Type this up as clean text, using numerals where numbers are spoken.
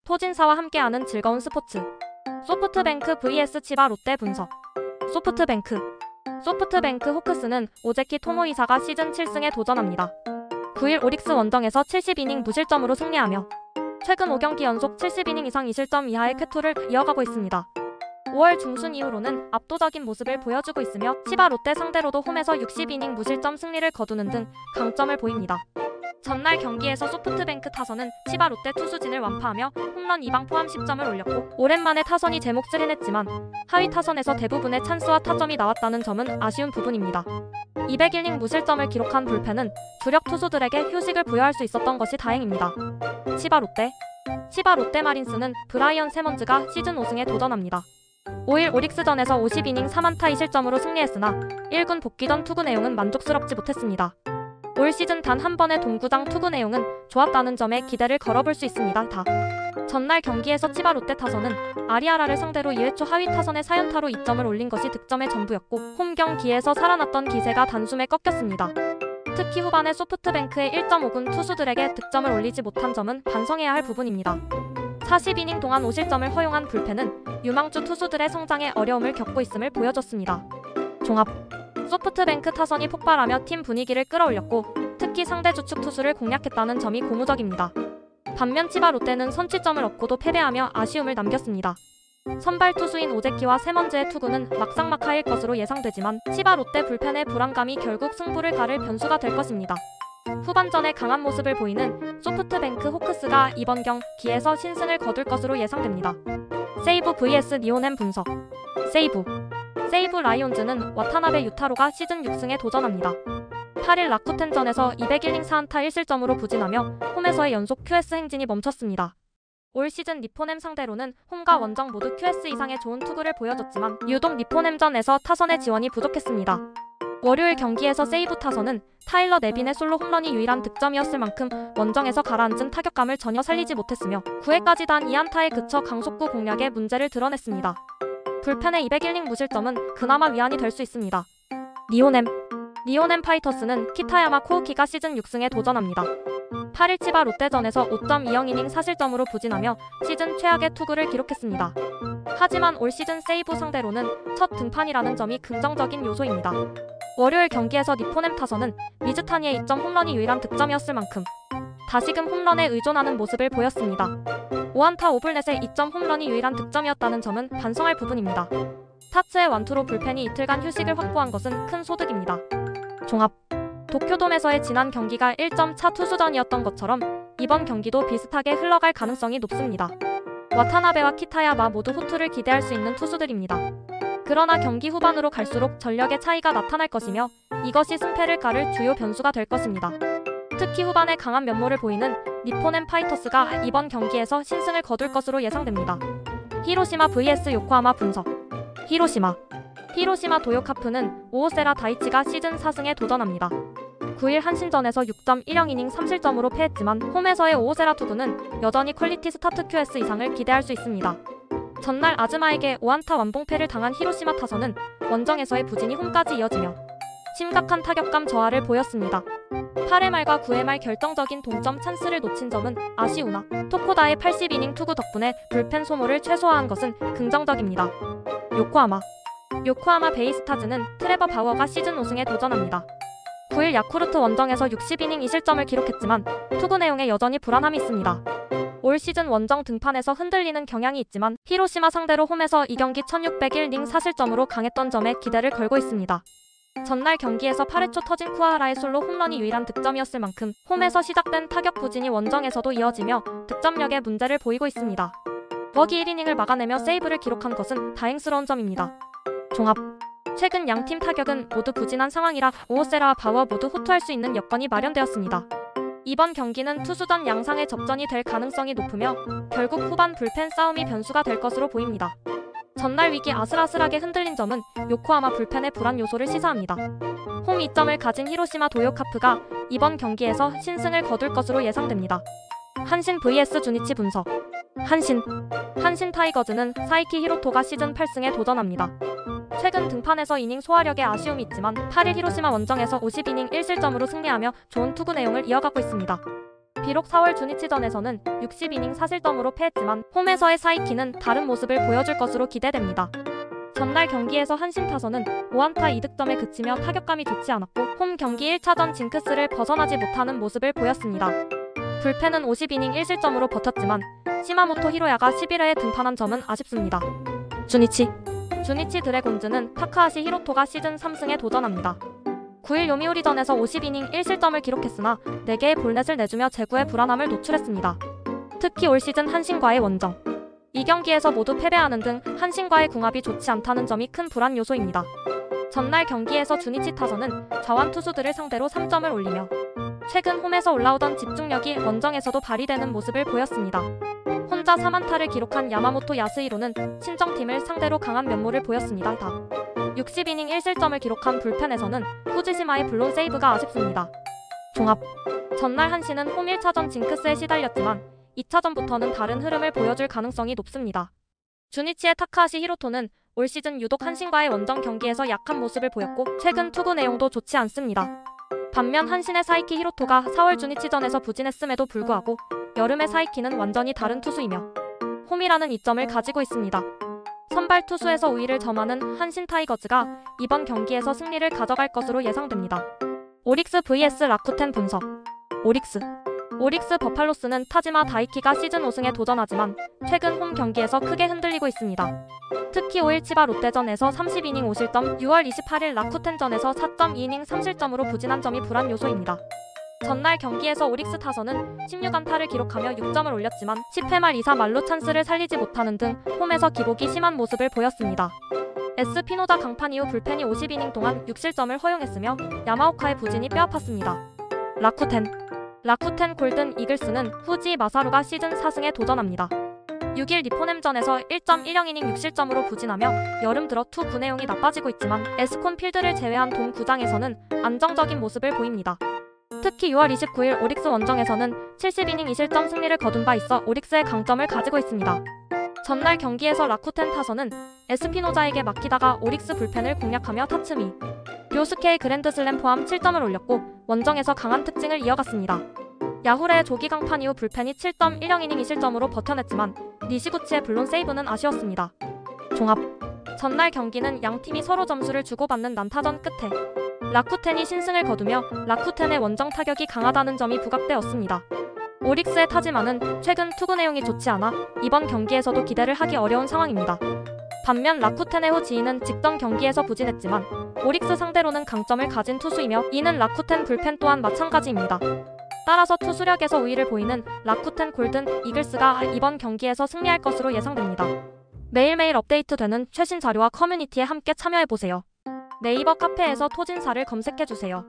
토진사와 함께하는 즐거운 스포츠. 소프트뱅크 vs 치바 롯데 분석. 소프트뱅크 호크스는 오제키 토모이사가 시즌 7승에 도전합니다. 9일 오릭스 원정에서 70이닝 무실점으로 승리하며 최근 5경기 연속 70이닝 이상 2실점 이하의 쾌투를 이어가고 있습니다. 5월 중순 이후로는 압도적인 모습을 보여주고 있으며 치바 롯데 상대로도 홈에서 60이닝 무실점 승리를 거두는 등 강점을 보입니다. 전날 경기에서 소프트뱅크 타선은 치바 롯데 투수진을 완파하며 홈런 2방 포함 10점을 올렸고 오랜만에 타선이 제 몫을 해냈지만 하위 타선에서 대부분의 찬스와 타점이 나왔다는 점은 아쉬운 부분입니다. 201이닝 무실점을 기록한 불펜은 주력 투수들에게 휴식을 부여할 수 있었던 것이 다행입니다. 치바 롯데 마린스는 브라이언 세먼즈가 시즌 5승에 도전합니다. 5일 오릭스전에서 50이닝 3안타 2실점으로 승리했으나 1군 복귀 전 투구 내용은 만족스럽지 못했습니다. 올 시즌 단 한 번의 동구장 투구 내용은 좋았다는 점에 기대를 걸어볼 수 있습니다. 전날 경기에서 치바 롯데 타선은 아리아라를 상대로 2회 초 하위 타선의 4연타로 2점을 올린 것이 득점의 전부였고 홈 경기에서 살아났던 기세가 단숨에 꺾였습니다. 특히 후반에 소프트뱅크의 1.5군 투수들에게 득점을 올리지 못한 점은 반성해야 할 부분입니다. 40이닝 동안 5실점을 허용한 불펜은 유망주 투수들의 성장에 어려움을 겪고 있음을 보여줬습니다. 종합. 소프트뱅크 타선이 폭발하며 팀 분위기를 끌어올렸고 특히 상대 주축 투수를 공략했다는 점이 고무적입니다. 반면 치바 롯데는 선취점을 얻고도 패배하며 아쉬움을 남겼습니다. 선발 투수인 오제키와 세먼즈의 투구는 막상막하일 것으로 예상되지만 치바 롯데 불펜의 불안감이 결국 승부를 가를 변수가 될 것입니다. 후반전에 강한 모습을 보이는 소프트뱅크 호크스가 이번 경기에서 신승을 거둘 것으로 예상됩니다. 세이브 vs 니오넴 분석. 세이브 라이온즈는 와타나베 유타로가 시즌 6승에 도전합니다. 8일 라쿠텐전에서 201이닝 4안타 1실점으로 부진하며 홈에서의 연속 QS 행진이 멈췄습니다. 올 시즌 니포넴 상대로는 홈과 원정 모두 QS 이상의 좋은 투구를 보여줬지만 유독 니포넴전에서 타선의 지원이 부족했습니다. 월요일 경기에서 세이브 타선은 타일러 네빈의 솔로 홈런이 유일한 득점이었을 만큼 원정에서 가라앉은 타격감을 전혀 살리지 못했으며 9회까지 단 2안타에 그쳐 강속구 공략에 문제를 드러냈습니다. 불펜의 201이닝 무실점은 그나마 위안이 될 수 있습니다. 니오넴 파이터스는 키타야마 코우키가 시즌 6승에 도전합니다. 8일 치바 롯데전에서 5.20이닝 4실점으로 부진하며 시즌 최악의 투구를 기록했습니다. 하지만 올 시즌 세이브 상대로는 첫 등판이라는 점이 긍정적인 요소입니다. 월요일 경기에서 니포넴 타선은 미즈타니의 2점 홈런이 유일한 득점이었을 만큼 다시금 홈런에 의존하는 모습을 보였습니다. 5안타 5불넷의 2점 홈런이 유일한 득점이었다는 점은 반성할 부분입니다. 타츠의 완투로 불펜이 이틀간 휴식을 확보한 것은 큰 소득입니다. 종합. 도쿄돔에서의 지난 경기가 1점 차 투수전이었던 것처럼 이번 경기도 비슷하게 흘러갈 가능성이 높습니다. 와타나베와 키타야마 모두 호투를 기대할 수 있는 투수들입니다. 그러나 경기 후반으로 갈수록 전력의 차이가 나타날 것이며 이것이 승패를 가를 주요 변수가 될 것입니다. 특히 후반에 강한 면모를 보이는 니포넴 파이터스가 이번 경기에서 신승을 거둘 것으로 예상됩니다. 히로시마 vs 요코하마 분석. 히로시마 도요카프는 오오세라 다이치가 시즌 4승에 도전합니다. 9일 한신전에서 6.10이닝 3실점으로 패했지만 홈에서의 오오세라 투구는 여전히 퀄리티 스타트 QS 이상을 기대할 수 있습니다. 전날 아즈마에게 5안타 완봉패를 당한 히로시마 타선은 원정에서의 부진이 홈까지 이어지며 심각한 타격감 저하를 보였습니다. 8회 말과 9회 말 결정적인 동점 찬스를 놓친 점은 아쉬우나 토코다의 80이닝 투구 덕분에 불펜 소모를 최소화한 것은 긍정적입니다. 요코하마 베이스타즈는 트레버 바워가 시즌 5승에 도전합니다. 9일 야쿠르트 원정에서 60이닝 2실점을 기록했지만 투구 내용에 여전히 불안함이 있습니다. 올 시즌 원정 등판에서 흔들리는 경향이 있지만 히로시마 상대로 홈에서 2경기 1601이닝 4실점으로 강했던 점에 기대를 걸고 있습니다. 전날 경기에서 8회 초 터진 쿠아하라의 솔로 홈런이 유일한 득점이었을 만큼 홈에서 시작된 타격 부진이 원정에서도 이어지며 득점력에 문제를 보이고 있습니다. 버기 1이닝을 막아내며 세이브를 기록한 것은 다행스러운 점입니다. 종합. 최근 양팀 타격은 모두 부진한 상황이라 오오세라와 바워 모두 호투할 수 있는 여건이 마련되었습니다. 이번 경기는 투수전 양상의 접전이 될 가능성이 높으며 결국 후반 불펜 싸움이 변수가 될 것으로 보입니다. 전날 위기 아슬아슬하게 흔들린 점은 요코하마 불펜의 불안 요소를 시사합니다. 홈 2점을 가진 히로시마 도요카프가 이번 경기에서 신승을 거둘 것으로 예상됩니다. 한신 vs 주니치 분석. 한신 타이거즈는 사이키 히로토가 시즌 8승에 도전합니다. 최근 등판에서 이닝 소화력에 아쉬움이 있지만 8일 히로시마 원정에서 50이닝 1실점으로 승리하며 좋은 투구 내용을 이어가고 있습니다. 비록 4월 주니치전에서는 60이닝 사실점으로 패했지만 홈에서의 사이키는 다른 모습을 보여줄 것으로 기대됩니다. 전날 경기에서 한신 타선은 5안타 2득점에 그치며 타격감이 좋지 않았고 홈 경기 1차전 징크스를 벗어나지 못하는 모습을 보였습니다. 불펜은 50이닝 1실점으로 버텼지만 시마모토 히로야가 11회에 등판한 점은 아쉽습니다. 주니치 드래곤즈는 타카하시 히로토가 시즌 3승에 도전합니다. 9일 요미우리전에서 50이닝 1실점을 기록했으나 4개의 볼넷을 내주며 제구의 불안함을 노출했습니다. 특히 올 시즌 한신과의 원정 2경기에서 모두 패배하는 등 한신과의 궁합이 좋지 않다는 점이 큰 불안 요소입니다. 전날 경기에서 주니치 타선은 좌완 투수들을 상대로 3점을 올리며 최근 홈에서 올라오던 집중력이 원정에서도 발휘되는 모습을 보였습니다. 혼자 3안타를 기록한 야마모토 야스히로는 친정팀을 상대로 강한 면모를 보였습니다. 60이닝 1실점을 기록한 불펜에서는 후지시마의 블론 세이브가 아쉽습니다. 종합 전날 한신은 홈 1차전 징크스에 시달렸지만 2차전부터는 다른 흐름을 보여줄 가능성이 높습니다. 주니치의 타카하시 히로토는 올 시즌 유독 한신과의 원정 경기에서 약한 모습을 보였고 최근 투구 내용도 좋지 않습니다. 반면 한신의 사이키 히로토가 4월 주니치전에서 부진했음에도 불구하고 여름의 사이키는 완전히 다른 투수이며 홈이라는 이점을 가지고 있습니다. 선발 투수에서 우위를 점하는 한신 타이거즈가 이번 경기에서 승리를 가져갈 것으로 예상됩니다. 오릭스 vs 라쿠텐 분석 오릭스 버팔로스는 타지마 다이키가 시즌 5승에 도전하지만 최근 홈 경기에서 크게 흔들리고 있습니다. 특히 5일 치바 롯데전에서 30이닝 5실점, 6월 28일 라쿠텐전에서 4.2이닝 3실점으로 부진한 점이 불안 요소입니다. 전날 경기에서 오릭스 타선은 16안타를 기록하며 6점을 올렸지만 10회 말 2사 말로 찬스를 살리지 못하는 등 홈에서 기복이 심한 모습을 보였습니다. 에스피노자 강판 이후 불펜이 50이닝 동안 6실점을 허용했으며 야마오카의 부진이 뼈아팠습니다. 라쿠텐 골든 이글스는 후지 마사루가 시즌 4승에 도전합니다. 6일 니포넴전에서 1.10이닝 6실점으로 부진하며 여름 들어 투구 내용이 나빠지고 있지만 에스콘 필드를 제외한 돔 구장에서는 안정적인 모습을 보입니다. 특히 6월 29일 오릭스 원정에서는 70이닝 2실점 승리를 거둔 바 있어 오릭스의 강점을 가지고 있습니다. 전날 경기에서 라쿠텐 타선은 에스피노자에게 막히다가 오릭스 불펜을 공략하며 타츠미 료스케의 그랜드슬램 포함 7점을 올렸고 원정에서 강한 특징을 이어갔습니다. 야후레의 조기 강판 이후 불펜이 7.10이닝 2실점으로 버텨냈지만 니시구치의 블론 세이브는 아쉬웠습니다. 종합 전날 경기는 양팀이 서로 점수를 주고받는 난타전 끝에 라쿠텐이 신승을 거두며 라쿠텐의 원정 타격이 강하다는 점이 부각되었습니다. 오릭스의 타지마는 최근 투구 내용이 좋지 않아 이번 경기에서도 기대를 하기 어려운 상황입니다. 반면 라쿠텐의 후지인은 직전 경기에서 부진했지만 오릭스 상대로는 강점을 가진 투수이며 이는 라쿠텐 불펜 또한 마찬가지입니다. 따라서 투수력에서 우위를 보이는 라쿠텐 골든 이글스가 이번 경기에서 승리할 것으로 예상됩니다. 매일매일 업데이트되는 최신 자료와 커뮤니티에 함께 참여해보세요. 네이버 카페에서 토진사를 검색해주세요.